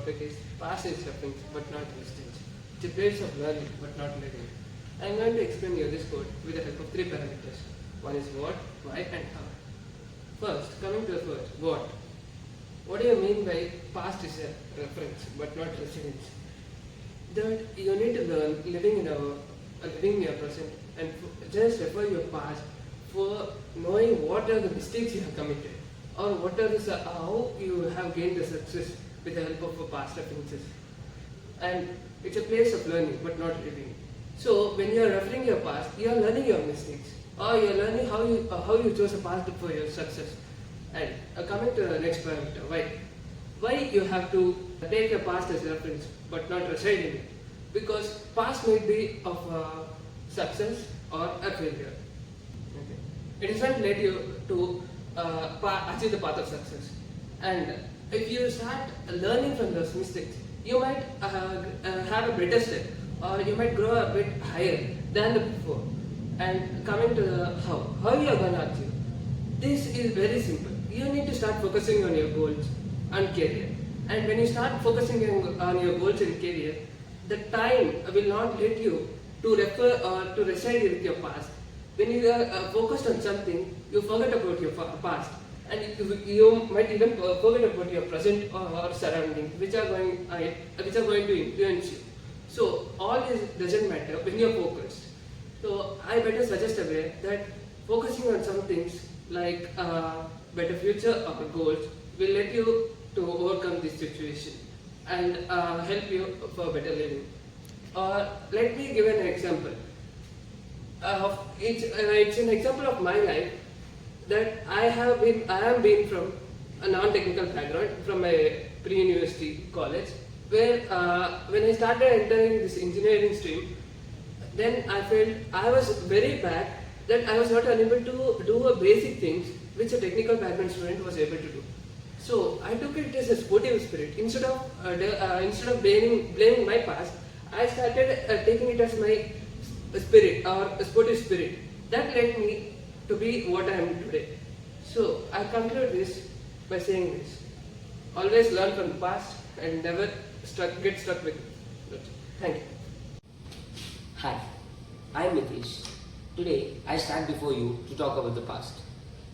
topic is past is reference but not reference. It's a place of learning but not living. I am going to explain you this code with the help of three parameters. One is what, why and how. First, coming to the first, what. What do you mean by past is a reference but not reference? That you need to learn living in your present and just refer your past for knowing what are the mistakes you have committed or what are the how you have gained the success with the help of past references. And it's a place of learning but not living. So when you are referring your past, you are learning your mistakes or you are learning how you chose a path for your success. And coming to the next parameter, why? Why you have to take a past as reference but not reside in it? Because past may be of success or a failure. Okay. It doesn't let you to achieve the path of success. And if you start learning from those mistakes, you might have a better step or you might grow a bit higher than the before. And coming to the how you are going to achieve. This is very simple. You need to start focusing on your goals and career. And when you start focusing on your goals and career, the time will not let you to refer or to reside with your past. When you are focused on something, you forget about your past, and you might even forget about your present or surroundings, which are going to influence you. So all this doesn't matter when you are focused. So I better suggest a way that focusing on some things like better future or goals will let you to overcome this situation and help you for better living. Let me give an example. It's an example of my life that I am been from a non-technical background from a pre-university college where when I started entering this engineering stream, then I felt I was very bad that I was not unable to do a basic things which a technical background student was able to do. So I took it as a sportive spirit. Instead of blaming my past, I started taking it as my spirit or a sportive spirit. That led me to be what I am today. So I conclude this by saying this. Always learn from the past and never get stuck with it. Thank you. Hi, I am Hithesh. Today I stand before you to talk about the past.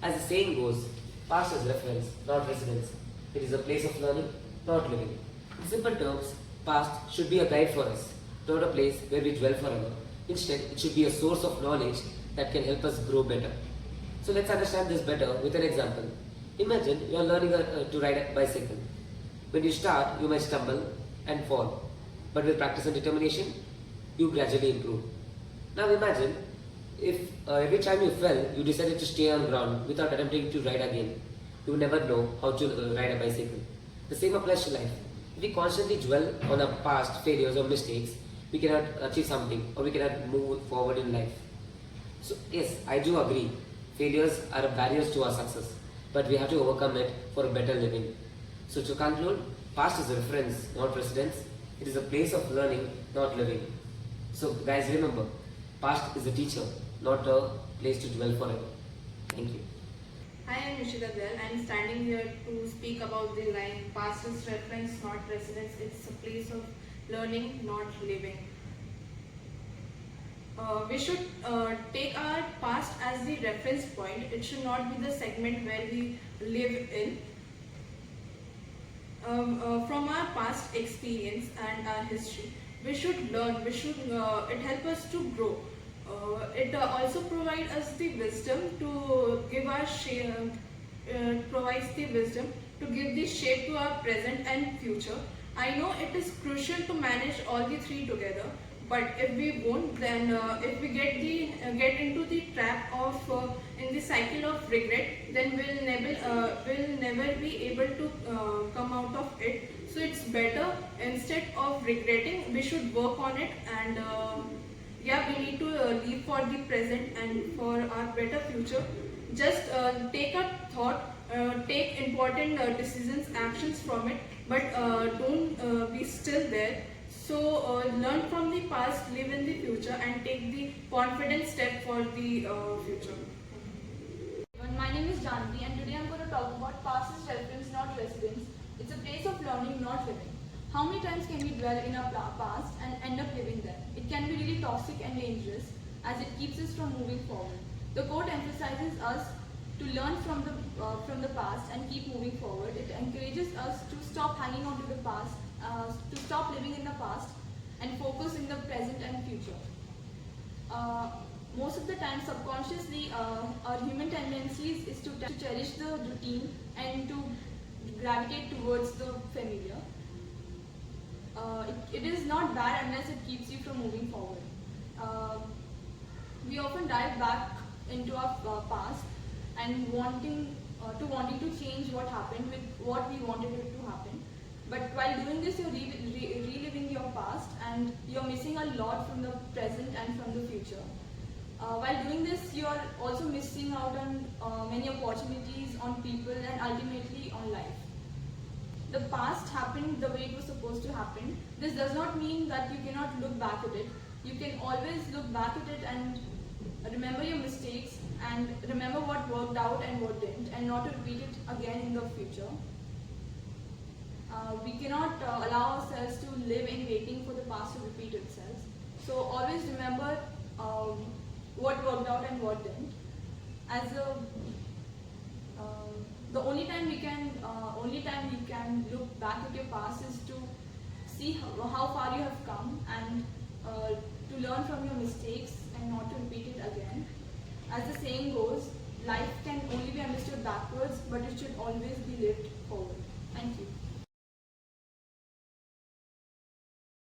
As the saying goes, past is reference, not residence. It is a place of learning, not living. In simple terms, past should be a guide for us, not a place where we dwell forever. Instead, it should be a source of knowledge that can help us grow better. So let's understand this better with an example. Imagine you are learning to ride a bicycle. When you start, you might stumble and fall. But with practice and determination, you gradually improve. Now imagine if every time you fell, you decided to stay on ground without attempting to ride again. You will never know how to ride a bicycle. The same applies to life. If we constantly dwell on our past failures or mistakes, we cannot achieve something or we cannot move forward in life. So yes, I do agree. Failures are barriers to our success, but we have to overcome it for a better living. So to conclude, past is a reference, not precedence. It is a place of learning, not living. So guys, remember, past is a teacher, not a place to dwell forever. Thank you. Hi, I am Ishitha Dayal. I am standing here to speak about the line past is reference, not residence. It's a place of learning, not living. We should take our past as the reference point. It should not be the segment where we live in. From our past experience and our history, we should learn. It helps us to grow. It also provides us the wisdom to give our provides the wisdom to give the shape to our present and future. I know it is crucial to manage all the three together, but if we won't, then if we get into the trap of in the cycle of regret, then we'll never be able to come out of it. So it's better, instead of regretting, we should work on it, and we need to live for the present and for our better future. Just take a thought, take important decisions, actions from it, but don't be still there. So learn from the past, live in the future, and take the confident step for the future. My name is Janhavi, and today I'm going to talk about past is reference, not residence. It's a place of learning, not living. How many times can we dwell in our past and end up living there? It can be really toxic and dangerous as it keeps us from moving forward. The quote emphasizes us to learn from the past and keep moving forward. It encourages us to stop hanging on to the past, to stop living in the past and focus in the present and future. Most of the time, subconsciously, our human tendencies is to cherish the routine and to gravitate towards the familiar. It is not bad unless it keeps you from moving forward. We often dive back into our past and wanting to change what happened with what we wanted it to happen. But while doing this, you're reliving your past and you're missing a lot from the present and from the future. While doing this, you're also missing out on many opportunities, on people, and ultimately on life. The past happened the way it was supposed to happen. This does not mean that you cannot look back at it. You can always look back at it and remember your mistakes and remember what worked out and what didn't, and not to repeat it again in the future. We cannot allow ourselves to live in waiting for the past to repeat itself. So always remember what worked out and what didn't. The only time you can look back at your past is to see how far you have come and to learn from your mistakes and not to repeat it again. As the saying goes, life can only be understood backwards, but it should always be lived